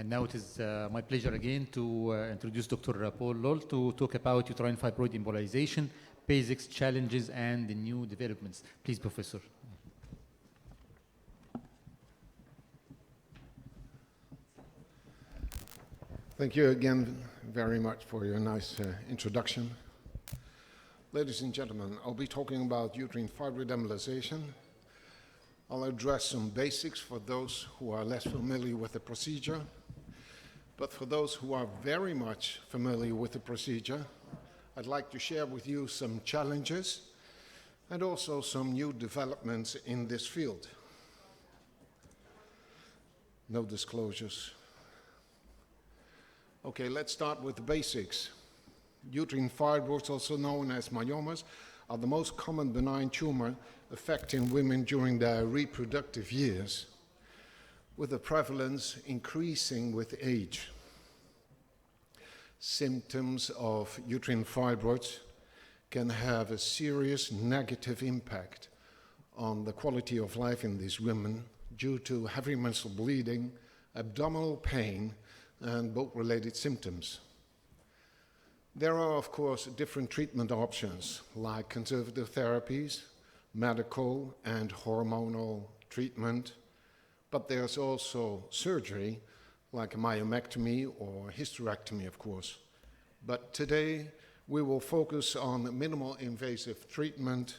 And now it is my pleasure again to introduce Dr. Paul Lohle to talk about uterine fibroid embolization, basics, challenges, and the new developments. Please, Professor. Thank you again very much for your nice introduction. Ladies and gentlemen, I'll be talking about uterine fibroid embolization. I'll address some basics for those who are less familiar with the procedure. But for those who are very much familiar with the procedure, I'd like to share with you some challenges and also some new developments in this field. No disclosures. Okay, let's start with the basics. Uterine fibroids, also known as myomas, are the most common benign tumor affecting women during their reproductive years, with the prevalence increasing with age. Symptoms of uterine fibroids can have a serious negative impact on the quality of life in these women due to heavy menstrual bleeding, abdominal pain, and bulk-related symptoms. There are, of course, different treatment options like conservative therapies, medical and hormonal treatment, but there's also surgery like a myomectomy or hysterectomy, of course. But today we will focus on minimal invasive treatment,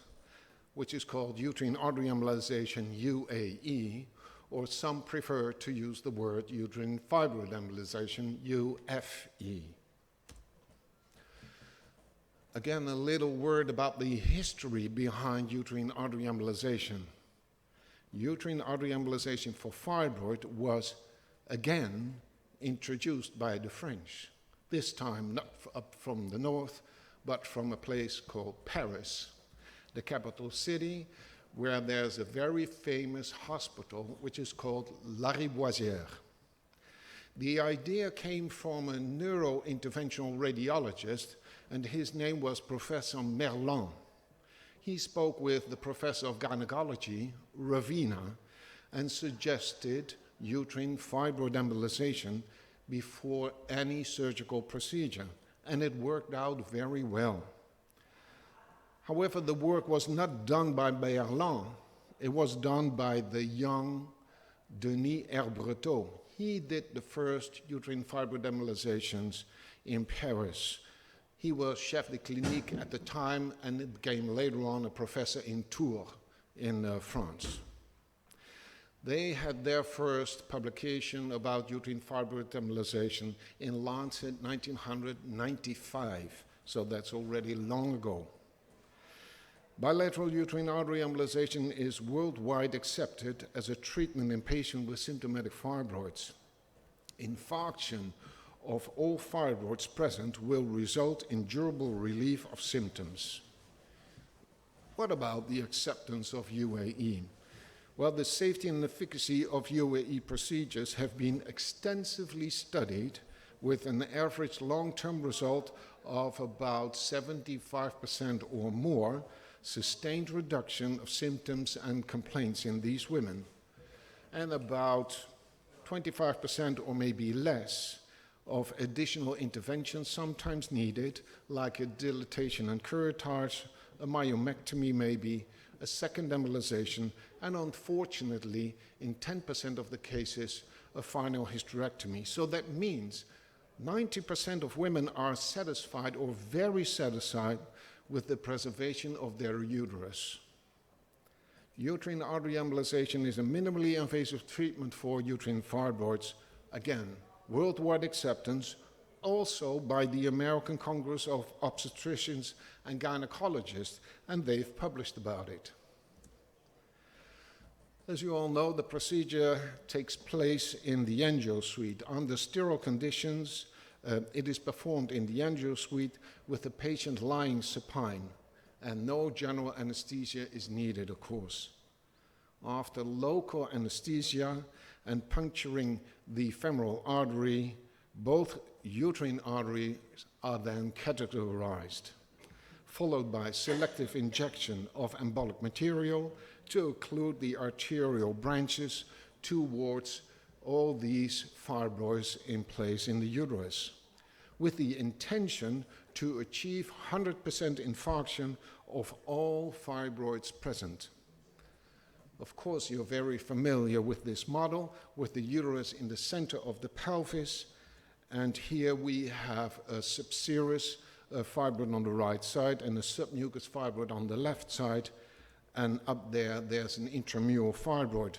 which is called uterine artery embolization, UAE, or some prefer to use the word uterine fibroid embolization, UFE. Again, a little word about the history behind uterine artery embolization. Uterine artery embolization for fibroid was again introduced by the French, this time not up from the north, but from a place called Paris, the capital city, where there's a very famous hospital which is called Lariboisière. The idea came from a neurointerventional radiologist, and his name was Professor Merlin. He spoke with the professor of gynecology, Ravina, and suggested uterine fibroid embolization before any surgical procedure, and it worked out very well. However, the work was not done by Merlin. It was done by the young Denis Herbreteau. He did the first uterine fibroid embolizations in Paris. He was chef de clinique at the time and became later on a professor in Tours in France. They had their first publication about uterine fibroid embolization in Lancet 1995, so that's already long ago. Bilateral uterine artery embolization is worldwide accepted as a treatment in patients with symptomatic fibroids. Infarction of all fibroids present will result in durable relief of symptoms. What about the acceptance of UAE? Well, the safety and efficacy of UAE procedures have been extensively studied with an average long-term result of about 75% or more sustained reduction of symptoms and complaints in these women, and about 25% or maybe less of additional interventions sometimes needed, like a dilatation and curettage, a myomectomy maybe, a second embolization, and unfortunately, in 10% of the cases, a final hysterectomy. So that means 90% of women are satisfied or very satisfied with the preservation of their uterus. Uterine artery embolization is a minimally invasive treatment for uterine fibroids. Again, worldwide acceptance, also by the American Congress of Obstetricians and Gynecologists, and they've published about it. As you all know, the procedure takes place in the angio suite. Under sterile conditions, it is performed in the angio suite with the patient lying supine, and no general anesthesia is needed, of course. After local anesthesia and puncturing the femoral artery, both uterine arteries are then catheterized, followed by selective injection of embolic material to occlude the arterial branches towards all these fibroids in place in the uterus, with the intention to achieve 100% infarction of all fibroids present. Of course, you're very familiar with this model, with the uterus in the center of the pelvis, and here we have a subserous fibroid on the right side and a submucous fibroid on the left side, and up there's an intramural fibroid.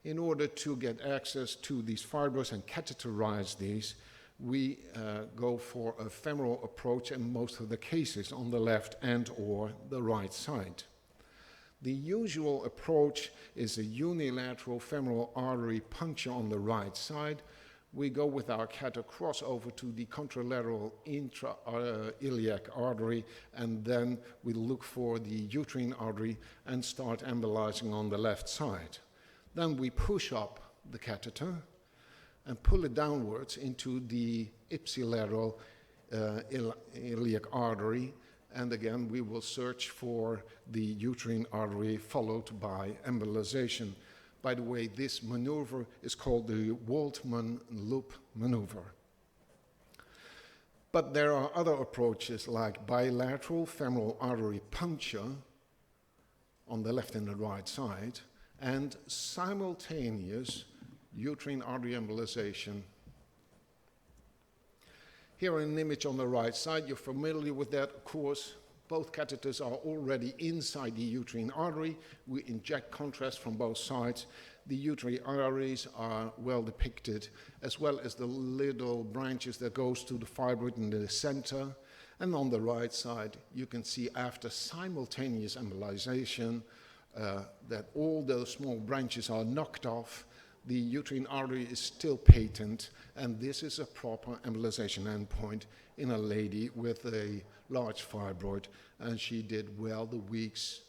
In order to get access to these fibroids and catheterize these, we go for a femoral approach in most of the cases on the left and or the right side. The usual approach is a unilateral femoral artery puncture on the right side. We go with our catheter crossover to the contralateral intra-iliac artery, and then we look for the uterine artery and start embolizing on the left side. Then we push up the catheter and pull it downwards into the ipsilateral iliac artery, and again we will search for the uterine artery followed by embolization. By the way, this maneuver is called the Waltman loop maneuver. But there are other approaches like bilateral femoral artery puncture on the left and the right side, and simultaneous uterine artery embolization. Here an image on the right side, you're familiar with that, of course. Both catheters are already inside the uterine artery. We inject contrast from both sides. The uterine arteries are well depicted, as well as the little branches that goes to the fibroid in the center. And on the right side, you can see after simultaneous embolization that all those small branches are knocked off. The uterine artery is still patent, and this is a proper embolization endpoint in a lady with a large fibroid, and she did well the weeks,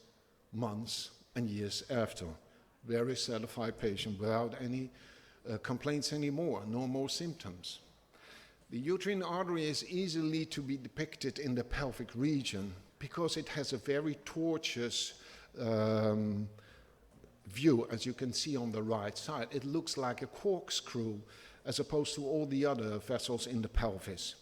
months, and years after. Very satisfied patient without any complaints anymore, no more symptoms. The uterine artery is easily to be depicted in the pelvic region because it has a very tortuous view, as you can see on the right side. It looks like a corkscrew as opposed to all the other vessels in the pelvis.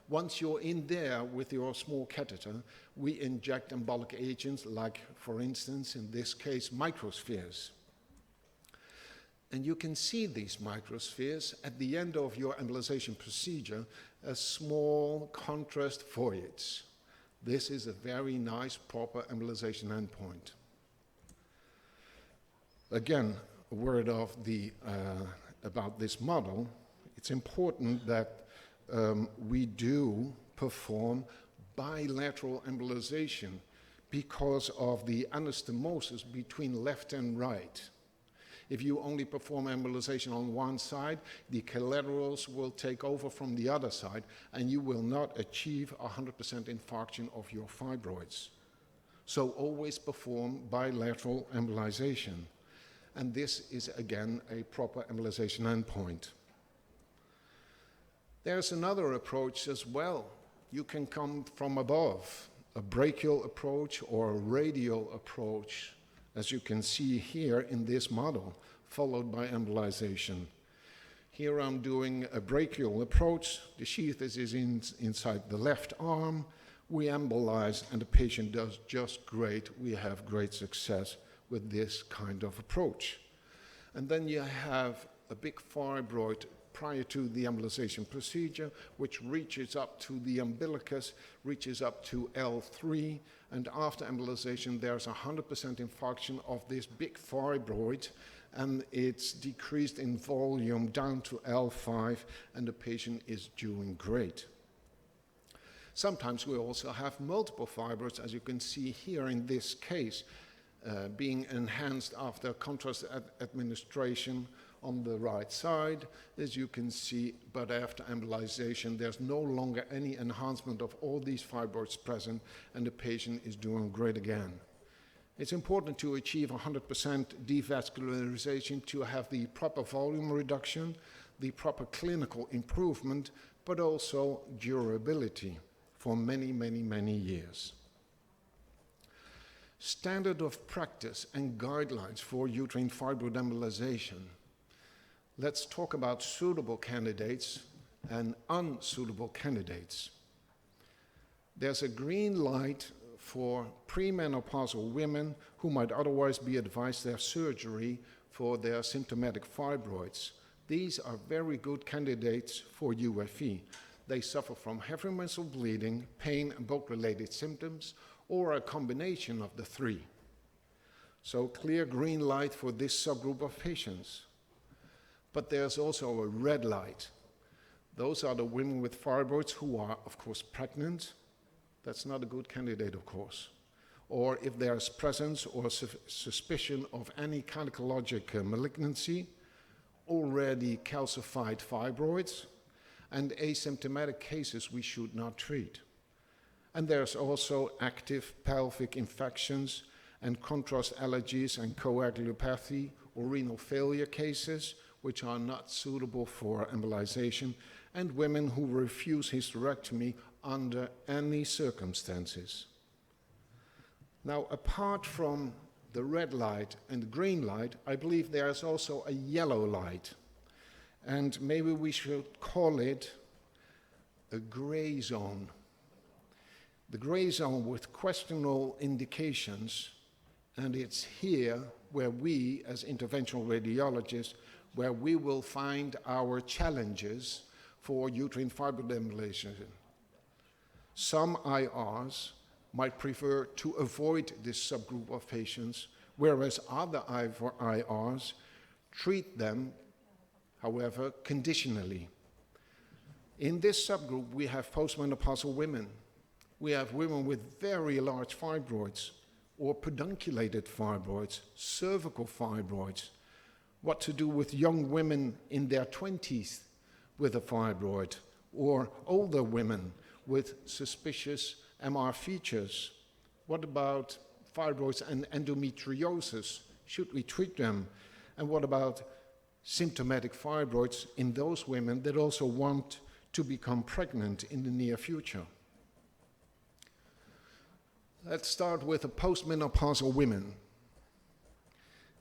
Once you're in there with your small catheter, we inject embolic agents like, for instance, in this case, microspheres. And you can see these microspheres at the end of your embolization procedure as small contrast voids. This is a very nice, proper embolization endpoint. Again, a word of about this model. It's important that we do perform bilateral embolization because of the anastomosis between left and right. If you only perform embolization on one side, the collaterals will take over from the other side, and you will not achieve 100% infarction of your fibroids. So always perform bilateral embolization. And this is, again, a proper embolization endpoint. There's another approach as well. You can come from above, a brachial approach or a radial approach, as you can see here in this model, followed by embolization. Here I'm doing a brachial approach. The sheath is inside the left arm. We embolize, and the patient does just great. We have great success with this kind of approach. And then you have a big fibroid prior to the embolization procedure, which reaches up to the umbilicus, reaches up to L3, and after embolization there's 100% infarction of this big fibroid, and it's decreased in volume down to L5, and the patient is doing great. Sometimes we also have multiple fibroids, as you can see here in this case, being enhanced after contrast administration on the right side, as you can see, but after embolization, there's no longer any enhancement of all these fibroids present, and the patient is doing great again. It's important to achieve 100% devascularization to have the proper volume reduction, the proper clinical improvement, but also durability for many, many, many years. Standard of practice and guidelines for uterine fibroid embolization. Let's talk about suitable candidates and unsuitable candidates. There's a green light for premenopausal women who might otherwise be advised to have surgery for their symptomatic fibroids. These are very good candidates for UFE. They suffer from heavy menstrual bleeding, pain, and bulk-related symptoms, or a combination of the three. So clear green light for this subgroup of patients. But there's also a red light. Those are the women with fibroids who are, of course, pregnant. That's not a good candidate, of course. Or if there's presence or suspicion of any gynecologic malignancy, already calcified fibroids, and asymptomatic cases we should not treat. And there's also active pelvic infections and contrast allergies and coagulopathy or renal failure cases, which are not suitable for embolization, and women who refuse hysterectomy under any circumstances. Now, apart from the red light and the green light, I believe there's also a yellow light. And maybe we should call it a gray zone. The gray zone with questionable indications, and it's here where we, as interventional radiologists, where we will find our challenges for uterine fibroid embolization. Some IRs might prefer to avoid this subgroup of patients, whereas other IRs treat them, however, conditionally. In this subgroup, we have postmenopausal women. We have women with very large fibroids or pedunculated fibroids, cervical fibroids. What to do with young women in their 20s with a fibroid, or older women with suspicious MR features? What about fibroids and endometriosis? Should we treat them? And what about symptomatic fibroids in those women that also want to become pregnant in the near future? Let's start with the postmenopausal women.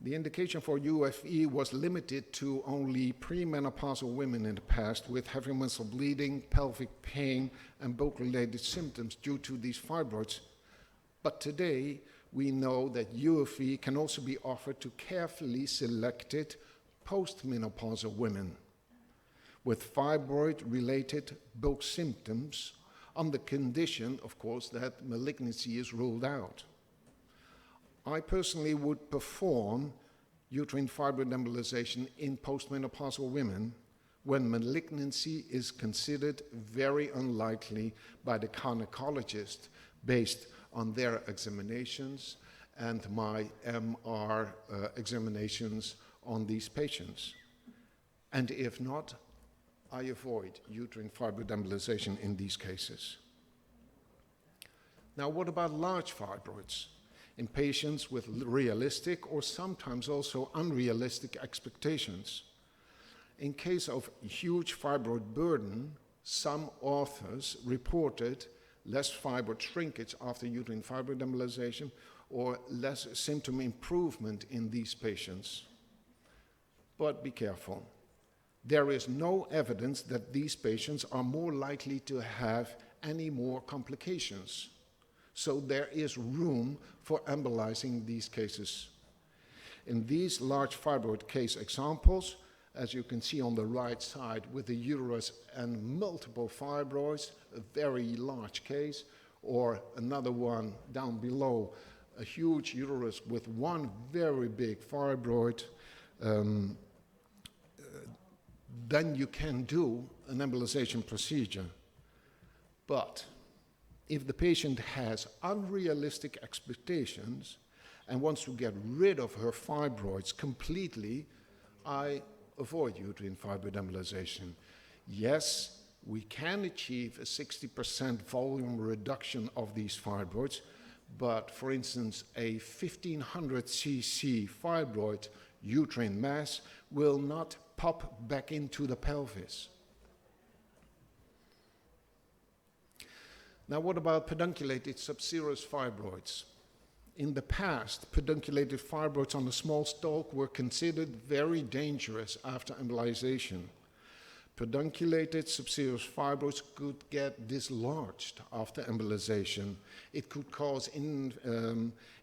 The indication for UFE was limited to only premenopausal women in the past with heavy menstrual bleeding, pelvic pain, and bulk-related symptoms due to these fibroids. But today, we know that UFE can also be offered to carefully selected postmenopausal women with fibroid-related bulk symptoms on the condition, of course, that malignancy is ruled out. I personally would perform uterine fibroid embolization in postmenopausal women when malignancy is considered very unlikely by the gynecologist based on their examinations and my MR examinations on these patients. And if not, I avoid uterine fibroid embolization in these cases. Now, what about large fibroids? In patients with realistic or sometimes also unrealistic expectations. In case of huge fibroid burden, some authors reported less fibroid shrinkage after uterine fibroid embolization or less symptom improvement in these patients. But be careful. There is no evidence that these patients are more likely to have any more complications. So there is room for embolizing these cases. In these large fibroid case examples, as you can see on the right side with the uterus and multiple fibroids, a very large case, or another one down below, a huge uterus with one very big fibroid, then you can do an embolization procedure. But if the patient has unrealistic expectations and wants to get rid of her fibroids completely, I avoid uterine fibroid embolization. Yes, we can achieve a 60% volume reduction of these fibroids, but for instance, a 1500 cc fibroid uterine mass will not pop back into the pelvis. Now, what about pedunculated subserous fibroids? In the past, pedunculated fibroids on the small stalk were considered very dangerous after embolization. Pedunculated subserous fibroids could get dislodged after embolization. It could cause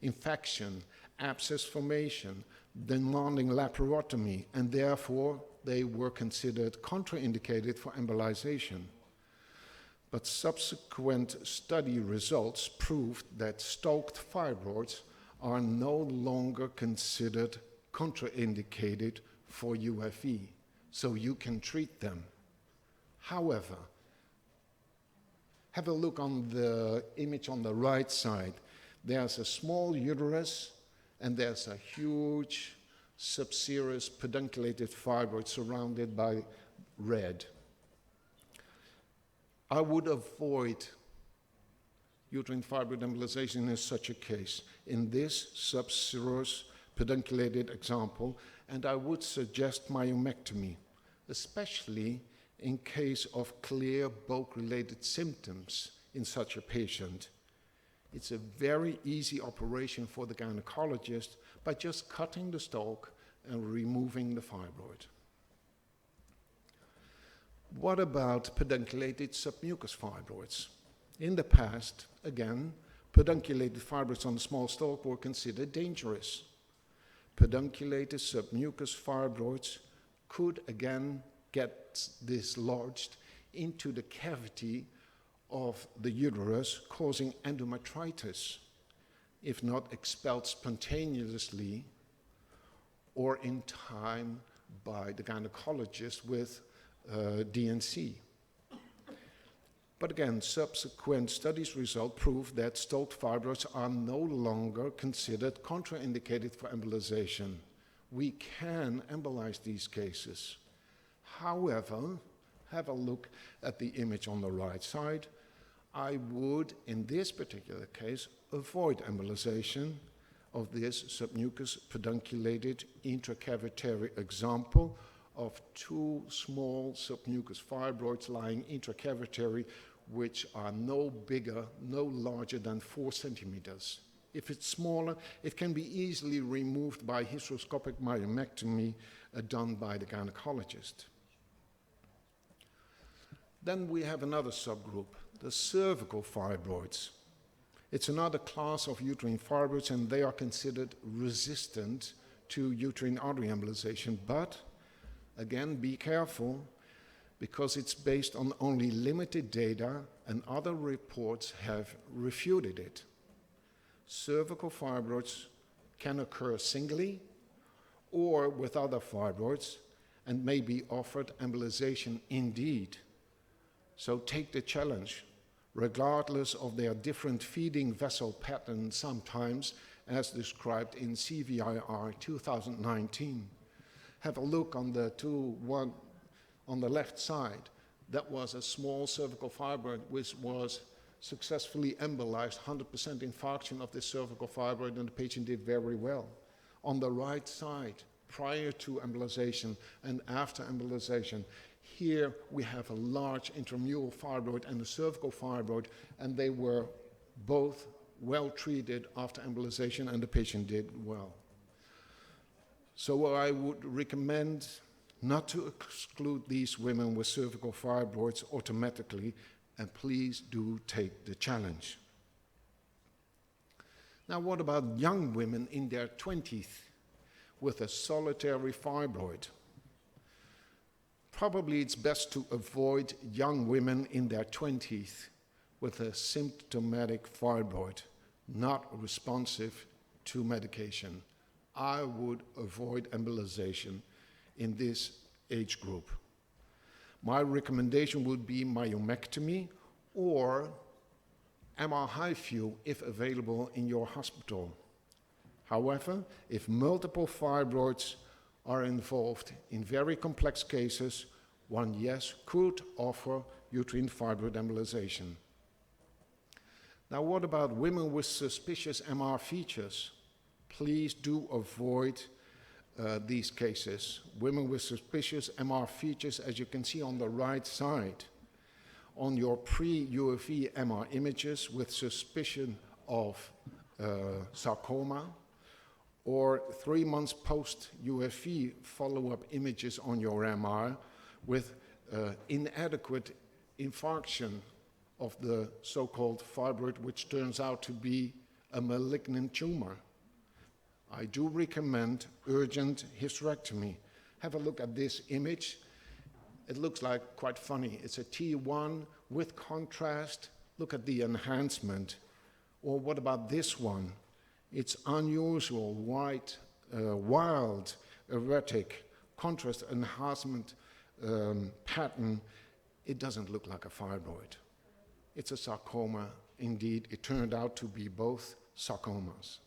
infection, abscess formation, demanding laparotomy, and therefore they were considered contraindicated for embolization. But subsequent study results proved that stalked fibroids are no longer considered contraindicated for UFE, so you can treat them. However, have a look on the image on the right side. There's a small uterus and there's a huge subserous pedunculated fibroid surrounded by red. I would avoid uterine fibroid embolization in such a case, in this subserous pedunculated example, and I would suggest myomectomy, especially in case of clear bulk-related symptoms in such a patient. It's a very easy operation for the gynecologist by just cutting the stalk and removing the fibroid. What about pedunculated submucous fibroids? In the past, again, pedunculated fibroids on the small stalk were considered dangerous. Pedunculated submucous fibroids could again get dislodged into the cavity of the uterus, causing endometritis, if not expelled spontaneously or in time by the gynecologist with DNC. But again, subsequent studies result prove that stalked fibroids are no longer considered contraindicated for embolization. We can embolize these cases. However, have a look at the image on the right side. I would, in this particular case, avoid embolization of this submucous pedunculated intracavitary example of two small submucous fibroids lying intracavitary, which are no bigger, no larger than 4 centimeters. If it's smaller, it can be easily removed by hysteroscopic myomectomy done by the gynecologist. Then we have another subgroup, the cervical fibroids. It's another class of uterine fibroids, and they are considered resistant to uterine artery embolization. But again, be careful, because it's based on only limited data, and other reports have refuted it. Cervical fibroids can occur singly or with other fibroids and may be offered embolization indeed. So take the challenge, regardless of their different feeding vessel patterns sometimes, as described in CVIR 2019. Have a look on the one on the left side. That was a small cervical fibroid which was successfully embolized, 100% infarction of this cervical fibroid, and the patient did very well. On the right side, prior to embolization and after embolization, here we have a large intramural fibroid and a cervical fibroid, and they were both well treated after embolization, and the patient did well. So I would recommend not to exclude these women with cervical fibroids automatically, and please do take the challenge. Now, what about young women in their 20s with a solitary fibroid? Probably it's best to avoid young women in their 20s with a symptomatic fibroid, not responsive to medication. I would avoid embolization in this age group. My recommendation would be myomectomy or MR HIFU if available in your hospital. However, if multiple fibroids are involved in very complex cases, one, yes, could offer uterine fibroid embolization. Now, what about women with suspicious MR features? Please do avoid these cases. Women with suspicious MR features, as you can see on the right side, on your pre-UFE MR images with suspicion of sarcoma, or 3 months post-UFV follow-up images on your MR with inadequate infarction of the so-called fibroid, which turns out to be a malignant tumor. I do recommend urgent hysterectomy. Have a look at this image. It looks like quite funny. It's a T1 with contrast. Look at the enhancement. Or what about this one? It's unusual, white, wild, erratic, contrast enhancement pattern. It doesn't look like a fibroid. It's a sarcoma. Indeed, it turned out to be both sarcomas.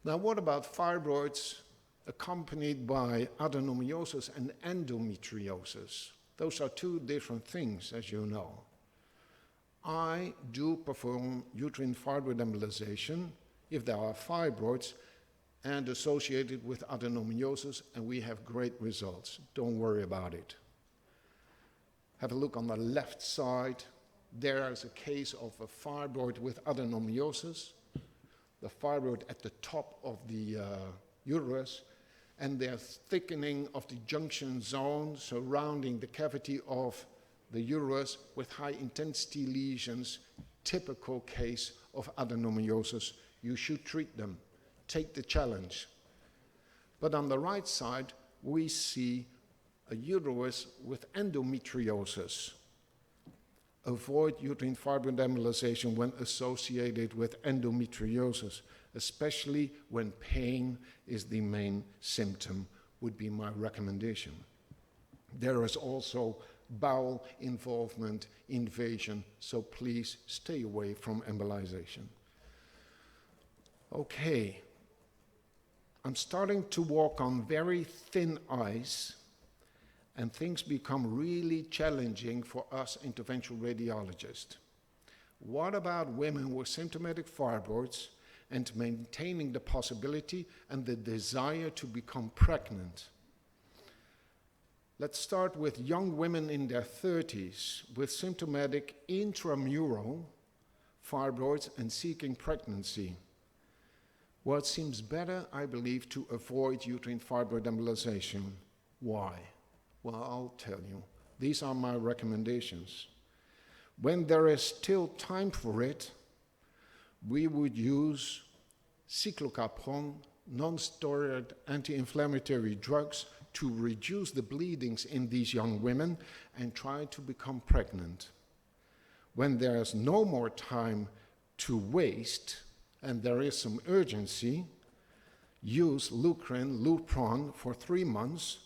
Now, what about fibroids accompanied by adenomyosis and endometriosis? Those are two different things, as you know. I do perform uterine fibroid embolization if there are fibroids and associated with adenomyosis, and we have great results. Don't worry about it. Have a look on the left side. There is a case of a fibroid with adenomyosis, the fibroid at the top of the uterus, and there's thickening of the junction zone surrounding the cavity of the uterus with high-intensity lesions, typical case of adenomyosis. You should treat them. Take the challenge. But on the right side, we see a uterus with endometriosis. Avoid uterine fibroid embolization when associated with endometriosis, especially when pain is the main symptom, would be my recommendation. There is also bowel involvement, invasion, so please stay away from embolization. Okay, I'm starting to walk on very thin ice, and things become really challenging for us interventional radiologists. What about women with symptomatic fibroids and maintaining the possibility and the desire to become pregnant? Let's start with young women in their 30s with symptomatic intramural fibroids and seeking pregnancy. Well, it seems better, I believe, to avoid uterine fibroid embolization. Why? Well, I'll tell you. These are my recommendations. When there is still time for it, we would use cyclopentone, non-steroid anti-inflammatory drugs to reduce the bleedings in these young women and try to become pregnant. When there is no more time to waste and there is some urgency, use Lupron for 3 months,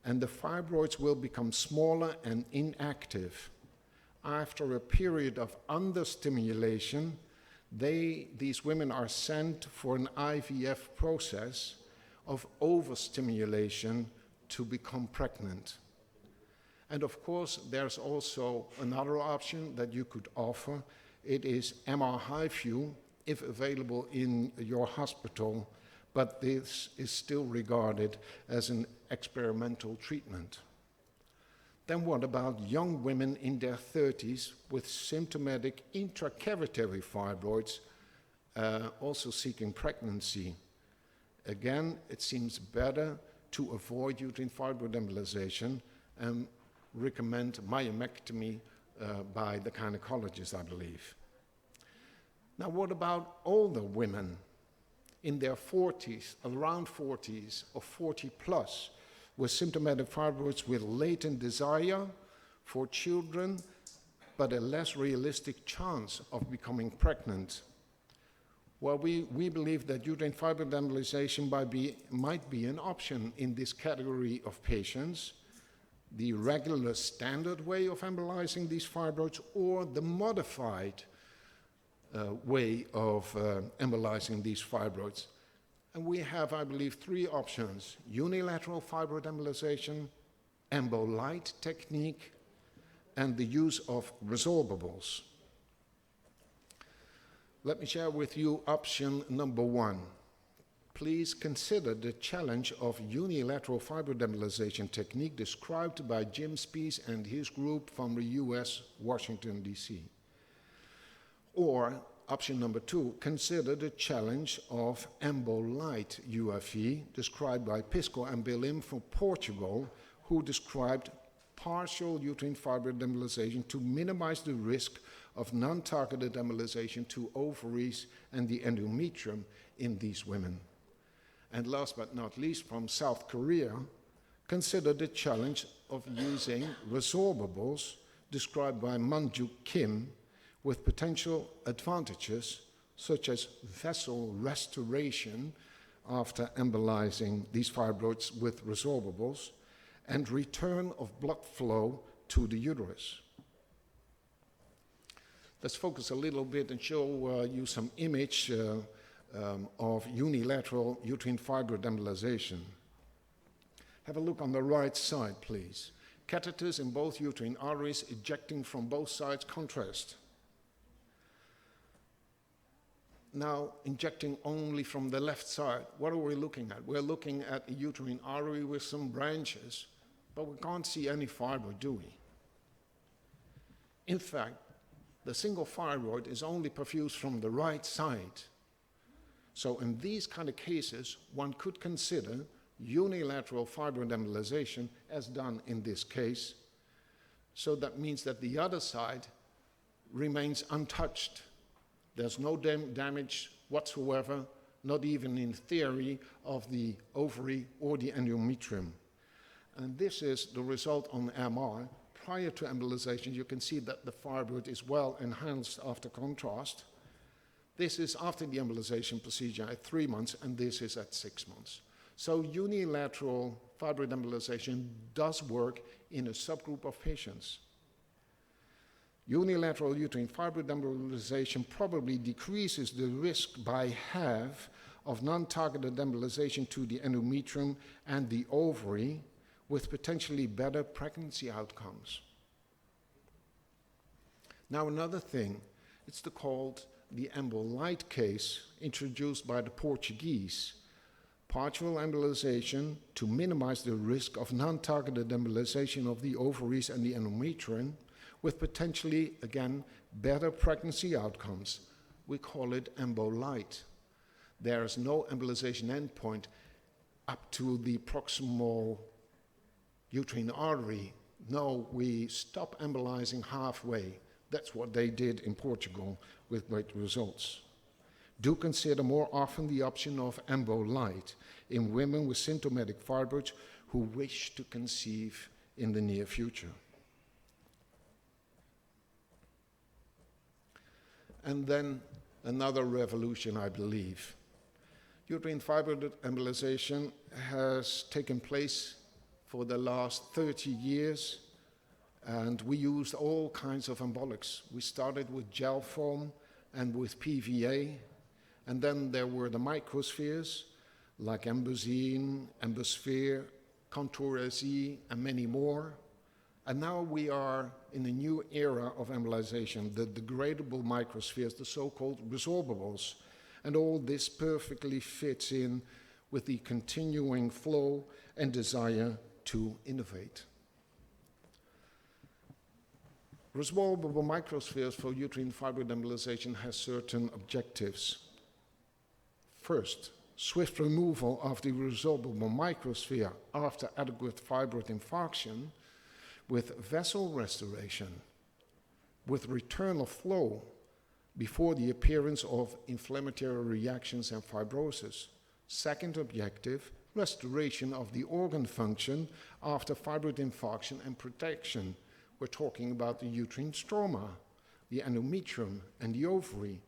and the fibroids will become smaller and inactive. After a period of understimulation, these women are sent for an IVF process of overstimulation to become pregnant. And of course, there's also another option that you could offer. It is MR HIFU, if available in your hospital, but this is still regarded as an experimental treatment. Then what about young women in their 30s with symptomatic intracavitary fibroids, also seeking pregnancy? Again, it seems better to avoid uterine fibroid embolization and recommend myomectomy by the gynecologist, I believe. Now, what about older women in their 40s, around 40s, or 40 plus, with symptomatic fibroids with latent desire for children, but a less realistic chance of becoming pregnant? Well, we believe that uterine fibroid embolization might be an option in this category of patients, the regular standard way of embolizing these fibroids or the modified way of embolizing these fibroids. And we have, I believe, 3 options: unilateral fibroid embolization, embolite technique, and the use of resorbables. Let me share with you option number 1. Please consider the challenge of unilateral fibroid embolization technique described by Jim Spies and his group from the US, Washington, D.C. Or option number 2, consider the challenge of embolite UFE, described by Pisco and Bilim from Portugal, who described partial uterine fibroid embolization to minimize the risk of non-targeted embolization to ovaries and the endometrium in these women. And last but not least, from South Korea, consider the challenge of using resorbables, described by Manjuk Kim, with potential advantages such as vessel restoration after embolizing these fibroids with resorbables and return of blood flow to the uterus. Let's focus a little bit and show you some image of unilateral uterine fibroid embolization. Have a look on the right side, please. Catheters in both uterine arteries ejecting from both sides, contrast. Now, injecting only from the left side, what are we looking at? We're looking at a uterine artery with some branches, but we can't see any fibroid, do we? In fact, the single fibroid is only perfused from the right side. So in these kind of cases, one could consider unilateral fibroid embolization as done in this case. So that means that the other side remains untouched. There's no damage whatsoever, not even in theory, of the ovary or the endometrium. And this is the result on MR. Prior to embolization, you can see that the fibroid is well enhanced after contrast. This is after the embolization procedure at 3 months, and this is at 6 months. So unilateral fibroid embolization does work in a subgroup of patients. Unilateral uterine fibroid embolization probably decreases the risk by half of non-targeted embolization to the endometrium and the ovary, with potentially better pregnancy outcomes. Now another thing, it's called the embolite case introduced by the Portuguese. Partial embolization to minimize the risk of non-targeted embolization of the ovaries and the endometrium, with potentially, again, better pregnancy outcomes. We call it embolite. There is no embolization endpoint up to the proximal uterine artery. No, we stop embolizing halfway. That's what they did in Portugal with great results. Do consider more often the option of embolite in women with symptomatic fibroids who wish to conceive in the near future. And then another revolution, I believe. Uterine fibroid embolization has taken place for the last 30 years, and we used all kinds of embolics. We started with gel foam and with PVA, and then there were the microspheres like Embosine, Embosphere, Contour SE, and many more. And now we are in a new era of embolization, the degradable microspheres, the so-called resorbables. And all this perfectly fits in with the continuing flow and desire to innovate. Resorbable microspheres for uterine fibroid embolization has certain objectives. First, swift removal of the resorbable microsphere after adequate fibroid infarction, with vessel restoration, with return of flow before the appearance of inflammatory reactions and fibrosis. Second objective, restoration of the organ function after fibroid infarction and protection. We're talking about the uterine stroma, the endometrium, and the ovary.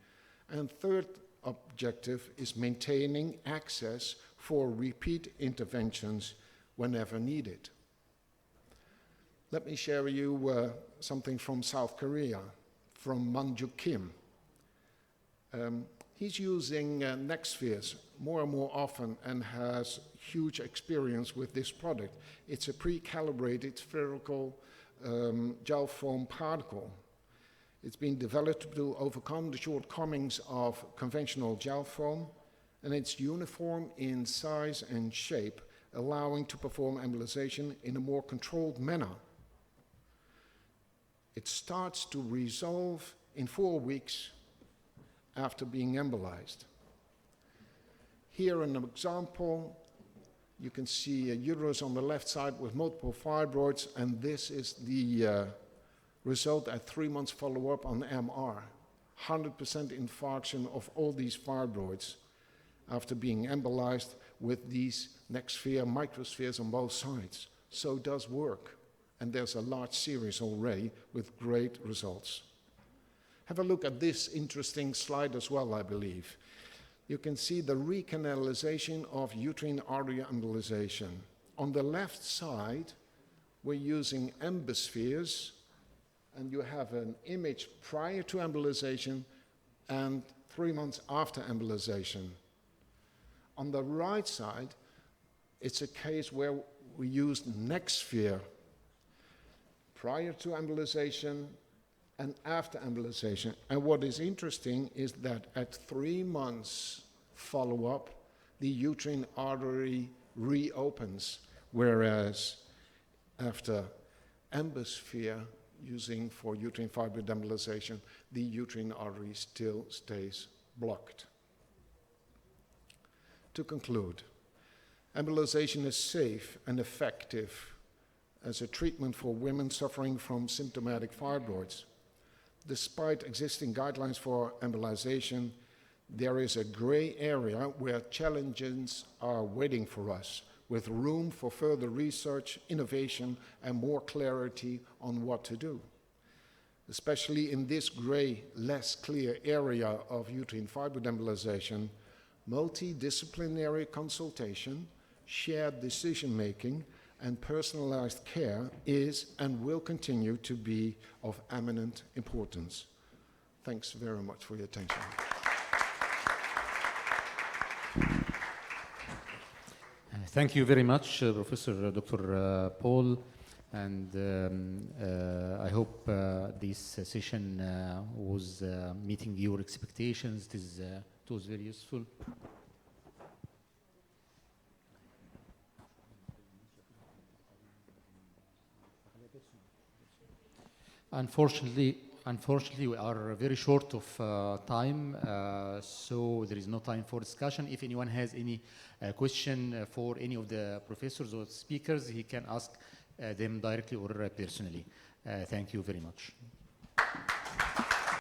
And third objective is maintaining access for repeat interventions whenever needed. Let me share with you something from South Korea, from Manjuk Kim. He's using neck spheres more and more often and has huge experience with this product. It's a pre-calibrated spherical gel foam particle. It's been developed to overcome the shortcomings of conventional gel foam, and it's uniform in size and shape, allowing to perform embolization in a more controlled manner. It starts to resolve in 4 weeks, after being embolized. Here an example, you can see a uterus on the left side with multiple fibroids, and this is the result at 3 months follow-up on MR. 100% infarction of all these fibroids after being embolized with these neck sphere, microspheres on both sides. So it does work, and there's a large series already with great results. Have a look at this interesting slide as well, I believe. You can see the recanalization of uterine artery embolization. On the left side, we're using embospheres, and you have an image prior to embolization and 3 months after embolization. On the right side, it's a case where we used neck sphere prior to embolization and after embolization. And what is interesting is that at 3 months follow-up, the uterine artery reopens, whereas after embosphere, using for uterine fibroid embolization, the uterine artery still stays blocked. To conclude, embolization is safe and effective as a treatment for women suffering from symptomatic fibroids. Despite existing guidelines for embolization, there is a gray area where challenges are waiting for us, with room for further research, innovation, and more clarity on what to do. Especially in this gray, less clear area of uterine fibroid embolization, multidisciplinary consultation, shared decision-making, and personalized care is and will continue to be of eminent importance. Thanks very much for your attention. Thank you very much, Professor Dr. Paul, and I hope this session was meeting your expectations. It was very useful. Unfortunately, we are very short of time, so there is no time for discussion. If anyone has any question for any of the professors or speakers, he can ask them directly or personally. Thank you very much.